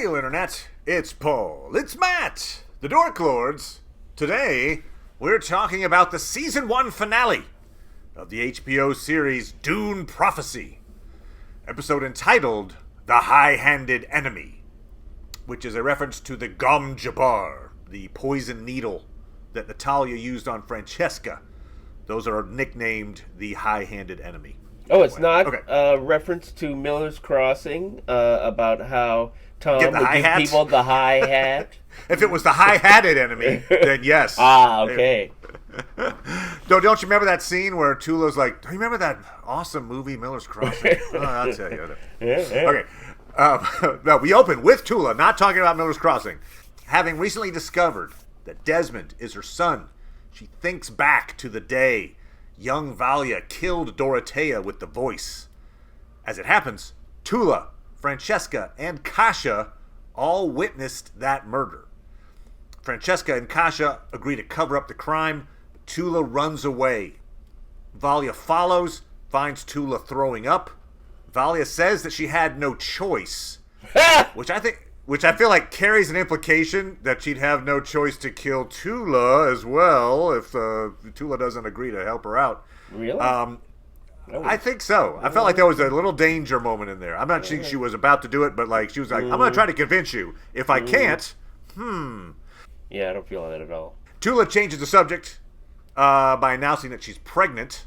Hey, Internet! It's Paul. It's Matt, the Dork Lords. Today, we're talking about the Season 1 finale of the HBO series Dune Prophecy. Episode entitled The High-Handed Enemy, which is a reference to the Gom Jabbar, the poison needle that Natalia used on Francesca. Those are nicknamed the High-Handed Enemy. Oh, it's not Okay. a reference to Miller's Crossing about how Tom Get the would give hi-hat? people the hi-hat. If it was the high-hatted enemy, then yes. Okay. Don't you remember that scene where Tula's like, do you remember that awesome movie, Miller's Crossing? Oh, I'll tell you. Yeah. Okay. No, we open with Tula, not talking about Miller's Crossing. Having recently discovered that Desmond is her son, she thinks back to the day young Valia killed Dorothea with the voice. As it happens, Tula, Francesca, and Kasha all witnessed that murder. Francesca and Kasha agree to cover up the crime, but Tula runs away. Valia follows, finds Tula throwing up. Valia says that she had no choice, which I feel like carries an implication that she'd have no choice to kill Tula as well if Tula doesn't agree to help her out. Really? I think so. I felt like there was a little danger moment in there. I'm not saying she was about to do it, but like she was like, I'm going to try to convince you. If I can't, Yeah, I don't feel that at all. Tula changes the subject by announcing that she's pregnant.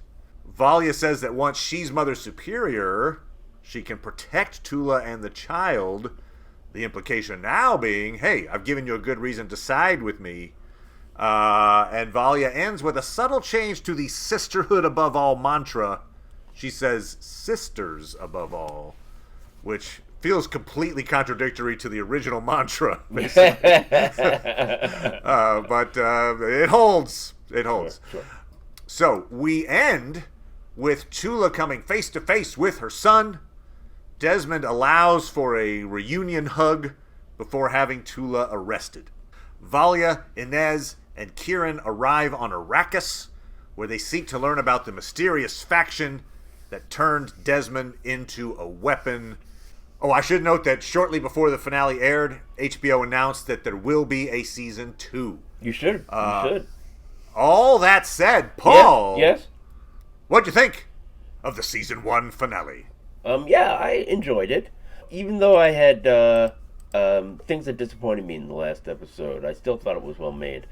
Valia says that once she's Mother Superior, she can protect Tula and the child. The implication now being, hey, I've given you a good reason to side with me. And Valia ends with a subtle change to the sisterhood above all mantra. She says sisters above all, which feels completely contradictory to the original mantra. But it holds. It holds. Sure. So we end with Tula coming face to face with her son. Desmond allows for a reunion hug before having Tula arrested. Valia, Inez, and Kieran arrive on Arrakis, where they seek to learn about the mysterious faction that turned Desmond into a weapon. Oh, I should note that shortly before the finale aired, HBO announced that there will be a season 2. You should. You should. All that said, Paul, Yes? what'd you think of the season 1 finale? Yeah, I enjoyed it. Even though I had things that disappointed me in the last episode, I still thought it was well made.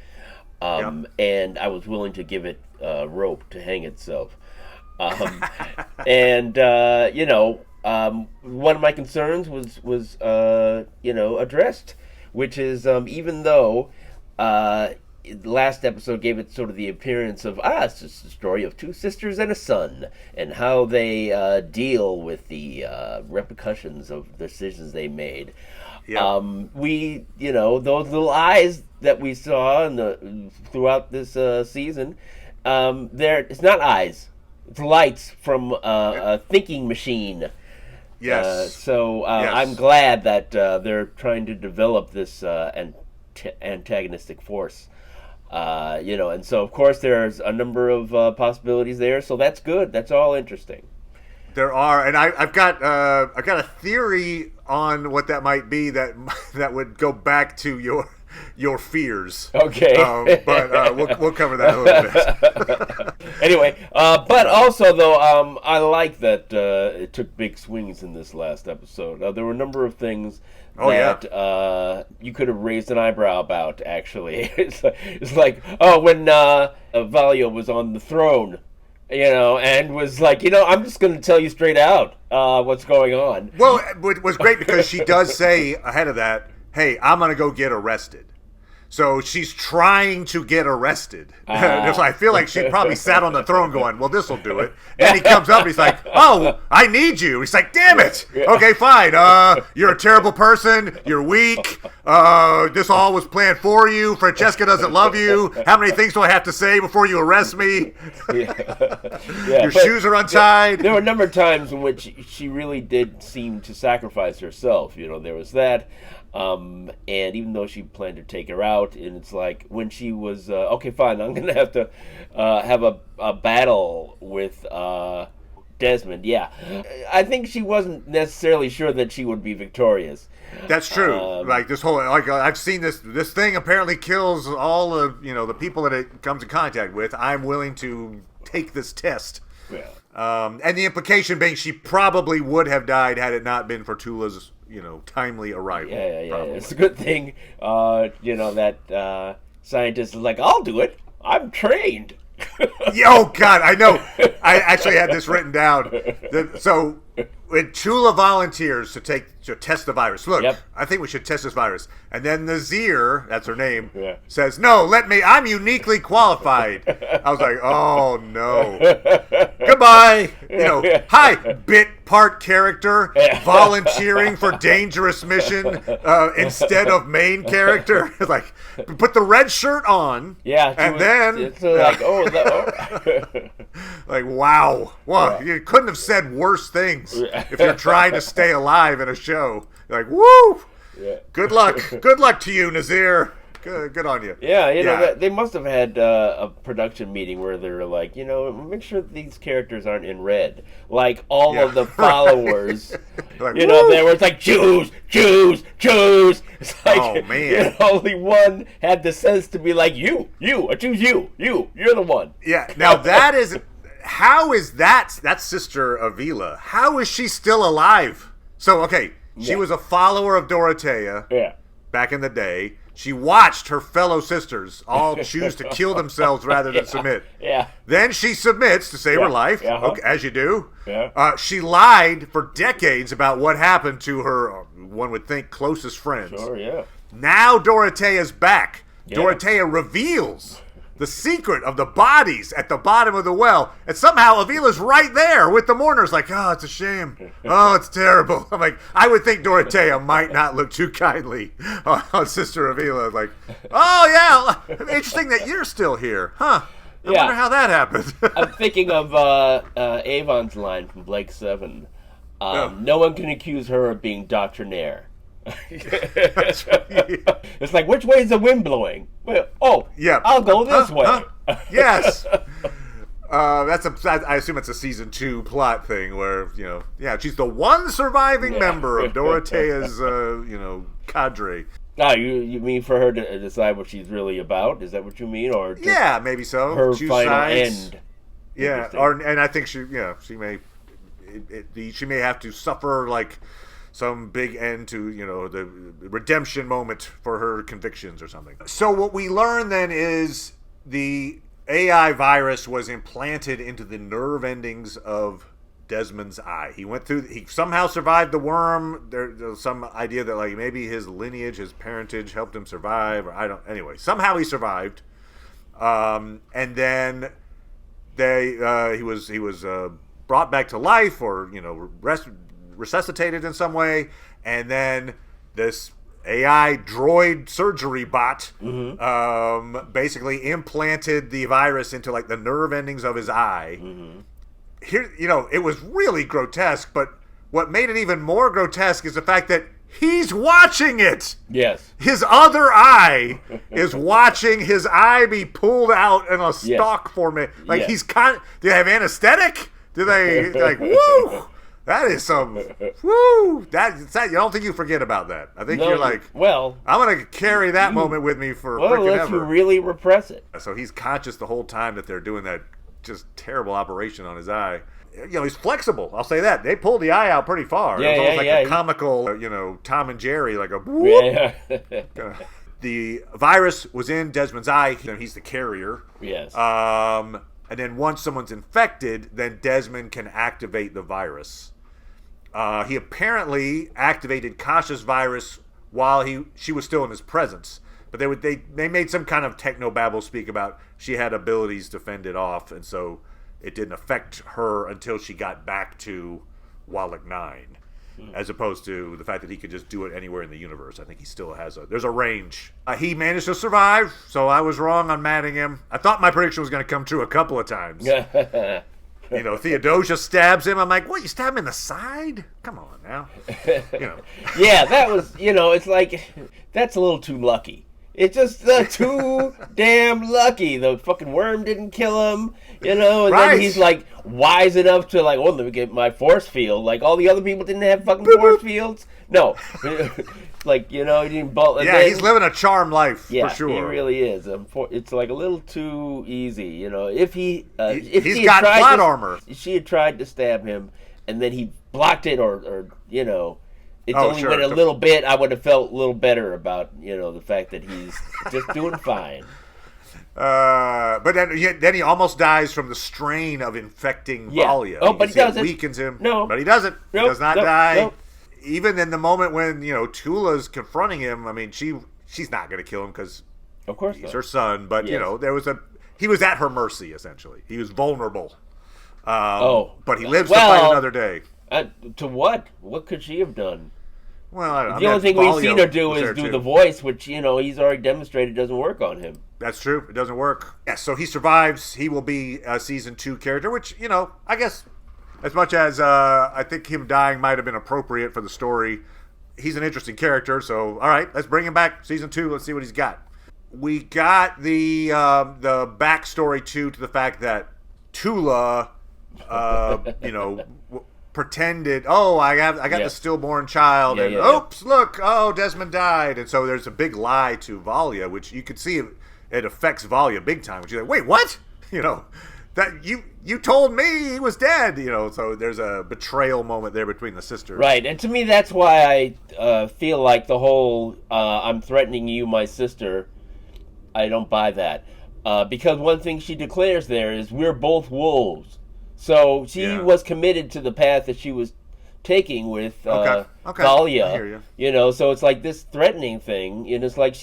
And I was willing to give it rope to hang itself. And one of my concerns was addressed, which is even though the last episode gave it sort of the appearance of it's just a story of two sisters and a son and how they deal with the repercussions of the decisions they made. Yeah. We those little eyes that we saw throughout this season, it's not eyes. It's lights from a thinking machine. Yes. So Yes. I'm glad that they're trying to develop this antagonistic force. And so of course there's a number of possibilities there. So that's good. That's all interesting. There are, and I've got a theory on what that might be that would go back to your fears. Okay. But we'll cover that a little bit. Anyway, but also though, I like that it took big swings in this last episode. There were a number of things that you could have raised an eyebrow about. Actually, it's like when Valia was on the throne. And was like, I'm just going to tell you straight out what's going on. Well, it was great because she does say ahead of that, hey, I'm going to go get arrested. So she's trying to get arrested. So I feel like she probably sat on the throne going, well, this will do it. And he comes up and he's like, oh, I need you. He's like, damn it. Okay, fine. You're a terrible person. You're weak. This all was planned for you. Francesca doesn't love you. How many things do I have to say before you arrest me? Your shoes are untied. There were a number of times in which she really did seem to sacrifice herself. There was that. And even though she planned to take her out, and it's like when she was okay, fine, I'm gonna have to have a battle with Desmond, yeah. I think she wasn't necessarily sure that she would be victorious. That's true. Like this whole, like I've seen this thing apparently kills all of the people that it comes in contact with. I'm willing to take this test. Yeah. And the implication being she probably would have died had it not been for Tula's timely arrival. Yeah. It's a good thing. That scientist is like, I'll do it. I'm trained. Oh God, I know. I actually had this written down. So when Chula volunteers to test the virus, look, Yep. I think we should test this virus. And then Nazir, that's her name, Yeah. says, "No, let me. I'm uniquely qualified." I was like, "Oh no, goodbye." Hi, bit part character volunteering for dangerous mission instead of main character. Like, put the red shirt on. Yeah, it's like, like, wow. Well, you couldn't have said worse things if you're trying to stay alive in a show. You're like, woo! Yeah. Good luck. Good luck to you, Nazir. Good on you. Yeah, they must have had a production meeting where they were like, make sure that these characters aren't in red. Like, all of the followers, like, there was like, choose. It's like, oh, man. Only one had the sense to be like, I choose you're the one. Yeah, now that is, how is that's Sister Avila. How is she still alive? So, okay, she was a follower of Dorothea back in the day. She watched her fellow sisters all choose to kill themselves rather than submit. Yeah. Then she submits to save her life, okay, as you do. Yeah. She lied for decades about what happened to her, one would think, closest friends. Sure, yeah. Now Dorothea's back. Yeah. Dorothea reveals the secret of the bodies at the bottom of the well. And somehow Avila's right there with the mourners like, oh, it's a shame. Oh, it's terrible. I'm like, I would think Dorothea might not look too kindly on Sister Avila. Like, oh, yeah, interesting that you're still here. Huh. I wonder how that happened. I'm thinking of Avon's line from Blake 7. No one can accuse her of being doctrinaire. That's right. It's like, which way is the wind blowing? Well, yeah, I'll go this way. Yes. I assume it's a season 2 plot thing where she's the one surviving member of Dorothea's cadre. You mean for her to decide what she's really about? Is that what you mean, or just maybe so. her Choose final sides. end? Yeah, and I think she may have to suffer like some big end to the redemption moment for her convictions or something. So what we learn then is the AI virus was implanted into the nerve endings of Desmond's eye. He somehow survived the worm. There's some idea that like maybe his lineage, his parentage helped him survive, or anyway, somehow he survived. And then he was brought back to life, or resuscitated in some way, and then this AI droid surgery bot basically implanted the virus into like the nerve endings of his eye. Here, it was really grotesque, but what made it even more grotesque is the fact that he's watching it. Yes. His other eye is watching his eye be pulled out in a stalk formation. Like do they have anesthetic? Do they like woo? That is some woo. That you don't think you forget about that. I think you're like, well, I'm gonna carry that moment with me for freaking ever. You really repress it. So he's conscious the whole time that they're doing that just terrible operation on his eye. He's flexible. I'll say that. They pulled the eye out pretty far. It was almost like a comical, Tom and Jerry, like a whoop. The virus was in Desmond's eye. He's the carrier. Yes. And then once someone's infected, then Desmond can activate the virus. He apparently activated Kasha's virus while she was still in his presence. But they made some kind of technobabble speak about she had abilities to fend it off, and so it didn't affect her until she got back to Wallach 9. As opposed to the fact that he could just do it anywhere in the universe. I think he still has there's a range. He managed to survive, so I was wrong on matting him. I thought my prediction was going to come true a couple of times. Theodosia stabs him. I'm like, what, you stab him in the side? Come on now. Yeah, that was, it's like, that's a little too lucky. It's just too damn lucky. The fucking worm didn't kill him, and Right. then he's like wise enough to like, oh, let me get my force field. Like all the other people didn't have fucking force fields. No, like he didn't. Yeah, he's living a charmed life yeah, for sure. he really is. It's like a little too easy, If he's she got had tried plot to, armor. she had tried to stab him, and then he blocked it, or it's Oh, only sure. went a little bit. I would have felt a little better about the fact that he's just doing fine. But then he almost dies from the strain of infecting Valia. Oh, but he doesn't. It weakens him. No. But he doesn't. Nope. He does not Nope. die. Nope. Even in the moment when, Tula's confronting him, I mean, she's not going to kill him because Of course he's not. her son. But, Yes. he was at her mercy, essentially. He was vulnerable. But he lives to well, fight another day. To what? What could she have done? Well, I don't know. The only thing we've Valia seen her do was is there, do too. the voice, which, he's already demonstrated doesn't work on him. That's true. It doesn't work. Yeah, so he survives. He will be a season 2 character, which, I guess as much as I think him dying might have been appropriate for the story, he's an interesting character. So, all right, let's bring him back. Season 2, let's see what he's got. We got the backstory, too, to the fact that Tula, pretended, I got the stillborn child, and oops, look, Desmond died. And so there's a big lie to Valia, which you could see it affects Valia big time. She's like, wait, what? That you told me he was dead. So there's a betrayal moment there between the sisters. Right, and to me that's why I feel like the whole I'm threatening you, my sister, I don't buy that. Because one thing she declares there is we're both wolves. So she was committed to the path that she was taking with Okay. Valia. I hear you. So it's like this threatening thing, and it's like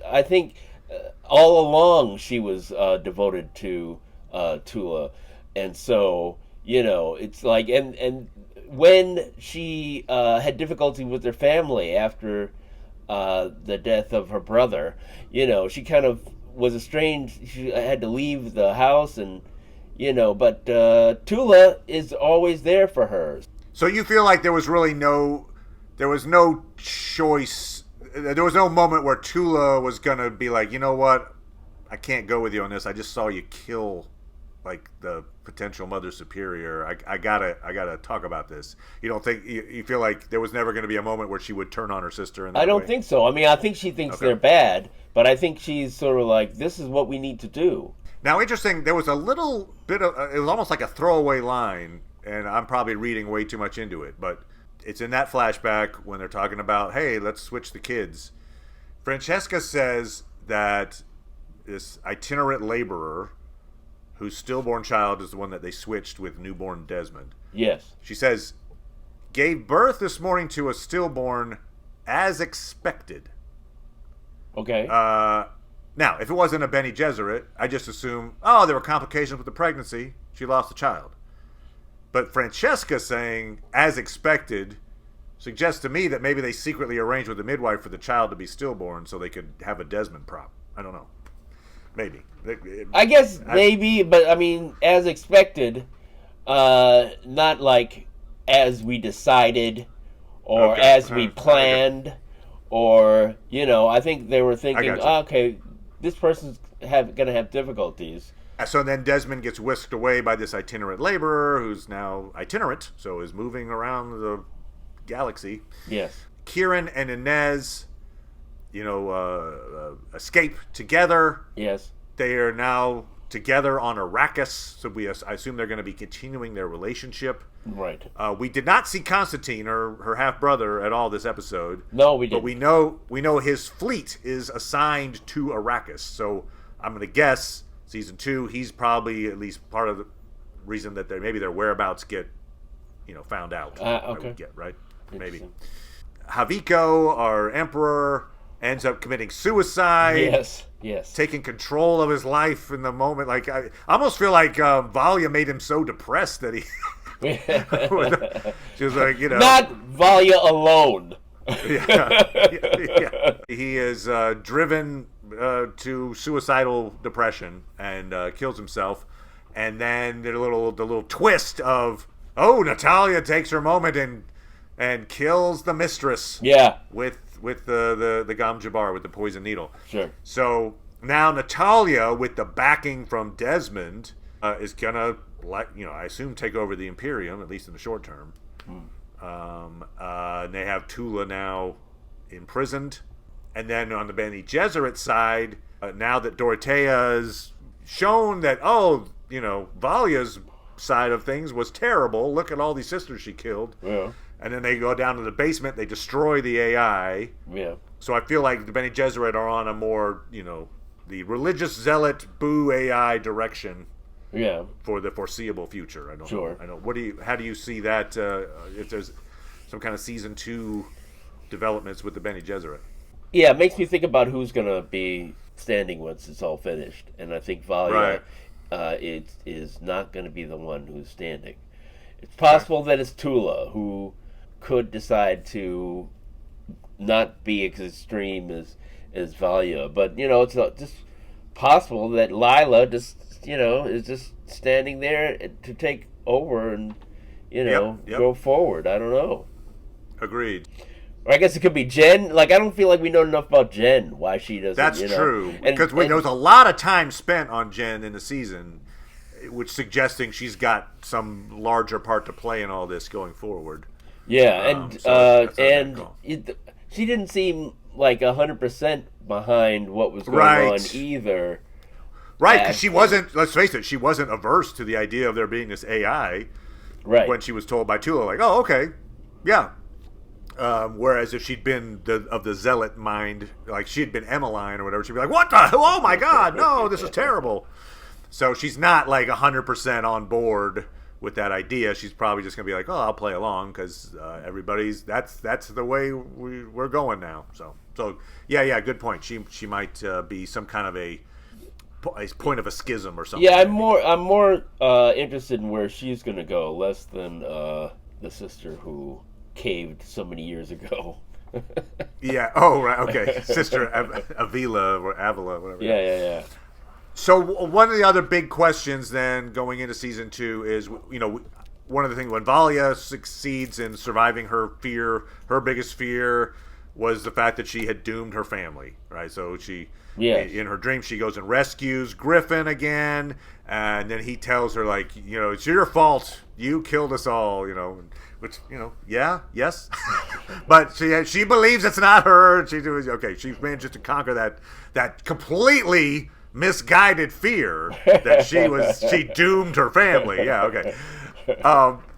I think all along she was devoted to Tula, and so it's like, and when she had difficulty with her family after the death of her brother, she kind of was estranged. She had to leave the house, and but Tula is always there for her. So you feel like there was no choice. There was no moment where Tula was gonna be like, you know what, I can't go with you on this. I just saw you kill like the potential Mother Superior. I gotta talk about this. You don't think you feel like there was never going to be a moment where she would turn on her sister? In that I don't way? think so. I mean, I think she thinks they're bad, but I think she's sort of like, this is what we need to do. Now, interesting, there was a little bit of, it was almost like a throwaway line, and I'm probably reading way too much into it, but it's in that flashback when they're talking about, hey, let's switch the kids. Francesca says that this itinerant laborer, whose stillborn child is the one that they switched with newborn Desmond. Yes. She says, gave birth this morning to a stillborn as expected. Okay. Now, if it wasn't a Bene Gesserit, I just assume, there were complications with the pregnancy. She lost the child. But Francesca saying, as expected, suggests to me that maybe they secretly arranged with the midwife for the child to be stillborn so they could have a Desmond prop. I don't know. Maybe. I guess maybe, but I mean, as expected, not like as we decided or as we planned, or, I think they were thinking, okay, this person's going to have difficulties. So then Desmond gets whisked away by this itinerant laborer who's now itinerant, so is moving around the galaxy. Yes. Kieran and Inez, escape together. Yes. They are now together on Arrakis, so I assume they're going to be continuing their relationship. Right. We did not see Constantine or her half brother at all this episode. No, we didn't. But we know his fleet is assigned to Arrakis. So I'm going to guess season 2, he's probably at least part of the reason that maybe their whereabouts get found out. Okay. I would get, right? Maybe. Haviko, our emperor, ends up committing suicide. Yes. Taking control of his life in the moment. Like I almost feel like Valia made him so depressed that he. She was like, not Valia alone. Yeah. He is driven to suicidal depression and kills himself. And then the little twist of, Natalia takes her moment and kills the mistress. Yeah. With with the Gom Jabbar with the poison needle. Sure. So now Natalia, with the backing from Desmond, is gonna I assume take over the Imperium, at least in the short term. And they have Tula now imprisoned, and then on the Bene Gesserit side, now that Dorothea's shown that Valya's side of things was terrible. Look at all these sisters she killed. Yeah. And then they go down to the basement. They destroy the AI. Yeah. So I feel like the Bene Gesserit are on a more, the religious zealot boo AI direction. Yeah. For the foreseeable future. I don't know. How do you see that? If there's some kind of season 2 developments with the Bene Gesserit? Yeah, it makes me think about who's gonna be standing once it's all finished, and I think Valya is not going to be the one who's standing. It's possible that it's Tula who could decide to not be as extreme as Valya, but it's just possible that Lila is just standing there to take over and go forward. I don't know. Agreed. Or I guess it could be Jen. I don't feel like we know enough about Jen. Why she doesn't. That's true. Because there was a lot of time spent on Jen in the season, which suggesting she's got some larger part to play in all this going forward. Yeah, she didn't seem like 100% behind what was going on either. Right, because she wasn't. Let's face it, she wasn't averse to the idea of there being this AI. Right. When she was told by Tula, oh, okay, yeah. Whereas if she'd been of the zealot mind, like she'd been Emmeline or whatever, she'd be like, what the? Oh my God, no, this is terrible. So she's not 100% on board with that idea. She's probably just going to be like, oh, I'll play along because that's the way we're going now. So yeah, good point. She might be some kind of a point of a schism or something. Yeah, I'm more interested in where she's going to go, less than the sister who caved so many years ago. Yeah. Oh, right. Okay. Sister Avila or Avila, whatever. Yeah. So one of the other big questions then going into season 2 is, one of the things when Valya succeeds in surviving her fear, her biggest fear was the fact that she had doomed her family, right? So in her dream, she goes and rescues Griffin again, and then he tells her it's your fault. You killed us all, which, yes. But she believes it's not her. She manages to conquer that completely misguided fear that she doomed her family. Yeah, okay.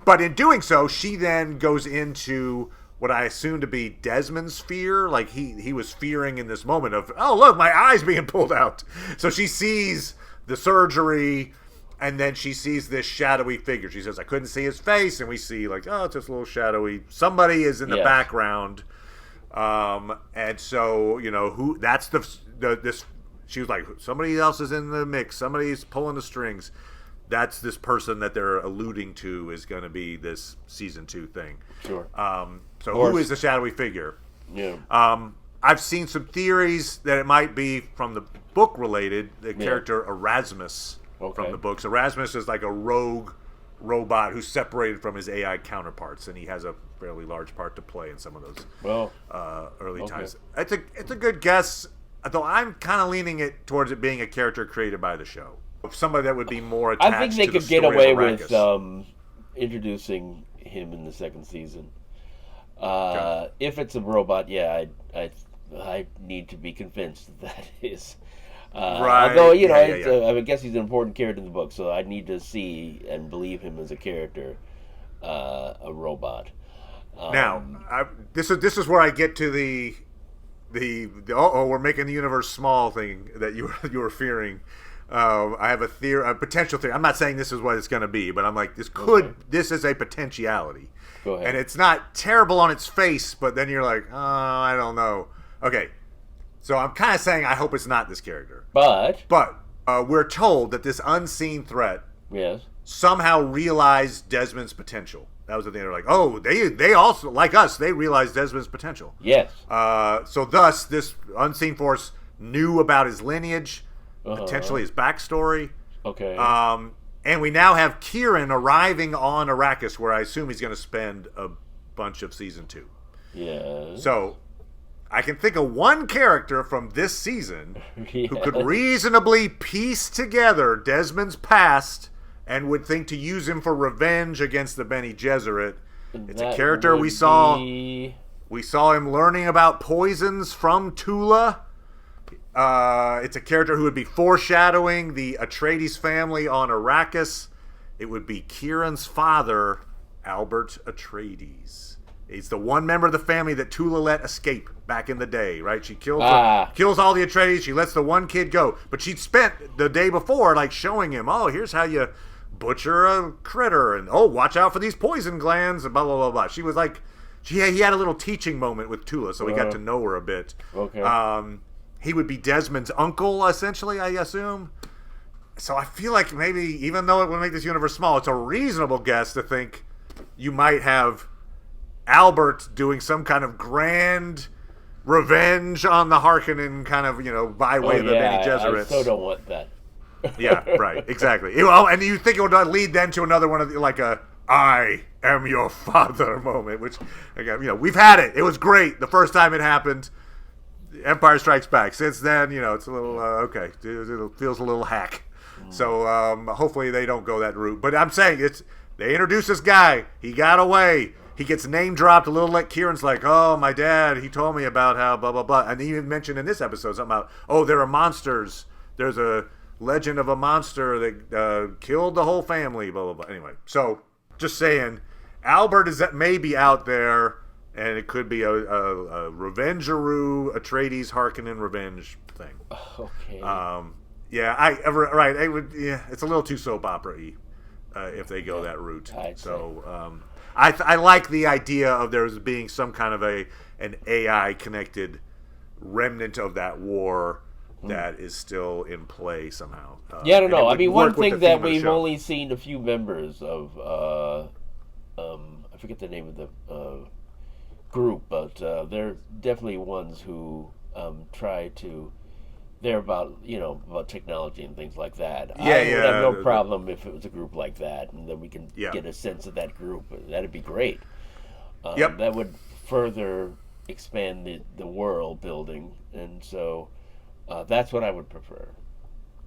But in doing so, she then goes into what I assume to be Desmond's fear. He was fearing in this moment of, oh, look, my eye's being pulled out. So she sees the surgery, and then she sees this shadowy figure. She says, I couldn't see his face, and we see it's just a little shadowy. Somebody is in the background. And so, who that's this. She was like, somebody else is in the mix. Somebody's pulling the strings. That's this person that they're alluding to is going to be this season 2 thing. Sure. So who is the shadowy figure? Yeah. I've seen some theories that it might be from the book related. The character Erasmus from the books. Erasmus is like a rogue robot who's separated from his AI counterparts, and he has a fairly large part to play in some of those early times. It's a good guess. Though I'm kind of leaning it towards it being a character created by the show. Somebody that would be more attached to the story. I think they could get away with introducing him in the second season. If it's a robot, I need to be convinced that is. Right. Although, I guess he's an important character in the book, so I need to see and believe him as a character, a robot. Now, this is where I get to the we're making the universe small thing that you were fearing. I have a potential theory. I'm not saying this is what it's going to be, but I'm like, this is a potentiality. Go ahead. And it's not terrible on its face, but then you're like, oh, I don't know. Okay, so I'm kind of saying I hope it's not this character. But we're told that this unseen threat somehow realized Desmond's potential. That was the thing. They're like, oh, they also, like us, they realized Desmond's potential. Yes. So thus, this unseen force knew about his lineage, potentially his backstory. Okay. And we now have Kieran arriving on Arrakis, where I assume he's going to spend a bunch of season 2. Yeah. So I can think of one character from this season Yes. who could reasonably piece together Desmond's past and would think to use him for revenge against the Bene Gesserit. It's a character we saw. We saw him learning about poisons from Tula. It's a character who would be foreshadowing the Atreides family on Arrakis. It would be Kieran's father, Albert Atreides. He's the one member of the family that Tula let escape back in the day, right? She kills all the Atreides. She lets the one kid go. But she'd spent the day before, like, showing him, oh, here's how you butcher a critter. And, oh, watch out for these poison glands. And blah, blah, blah, blah. She was like, he had a little teaching moment with Tula, so we got to know her a bit. Okay. He would be Desmond's uncle, essentially, I assume. So I feel like maybe, even though it would make this universe small, it's a reasonable guess to think you might have Albert doing some kind of grand revenge on the Harkonnen, kind of, by way of the Bene Gesserit. I so don't want that. Yeah, right, exactly. Well, and you think it would lead then to another one of like a "I am your father" moment, which, again, we've had it. It was great the first time it happened. Empire Strikes Back. Since then, it's a little okay. It feels a little hack. So hopefully they don't go that route. But I'm saying they introduce this guy. He got away. He gets name dropped a little, like Kieran's like, oh, my dad, he told me about how blah, blah, blah. And he even mentioned in this episode something about, oh, there are monsters. There's a legend of a monster that killed the whole family, blah, blah, blah. Anyway, so just saying, Albert is maybe out there, and it could be a Revengeroo, Atreides, Harkonnen revenge thing. Okay. Right. It's a little too soap opera-y if they go that route. I like the idea of there being some kind of an AI connected remnant of that war that is still in play somehow. I don't know. I mean, one thing that we've only seen a few members of, I forget the name of the group, but they're definitely ones who try to. They're about technology and things like that. I would have no problem if it was a group like that, and then we can get a sense of that group. That'd be great. That would further expand the world building, and so that's what I would prefer.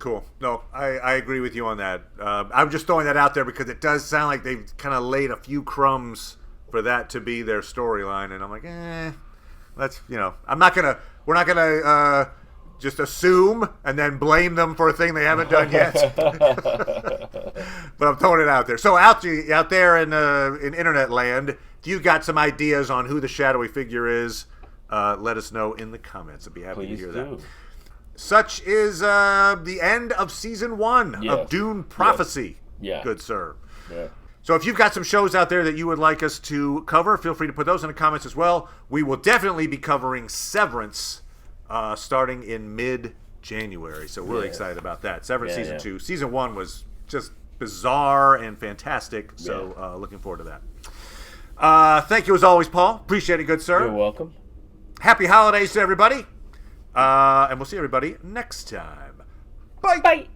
Cool. No, I agree with you on that. I'm just throwing that out there because it does sound like they've kind of laid a few crumbs for that to be their storyline, and I'm like, let's we're not gonna just assume and then blame them for a thing they haven't done yet. But I'm throwing it out there. So out there in internet land, if you got some ideas on who the shadowy figure is, let us know in the comments. I'd be happy to hear that. Such is the end of season 1 of Dune Prophecy. Yeah. Good sir. Yeah. So if you've got some shows out there that you would like us to cover, feel free to put those in the comments as well. We will definitely be covering Severance starting in mid-January. So we're excited about that. Severance season 2. Season 1 was just bizarre and fantastic. So looking forward to that. Thank you as always, Paul. Appreciate it, good sir. You're welcome. Happy holidays to everybody. And we'll see everybody next time. Bye. Bye.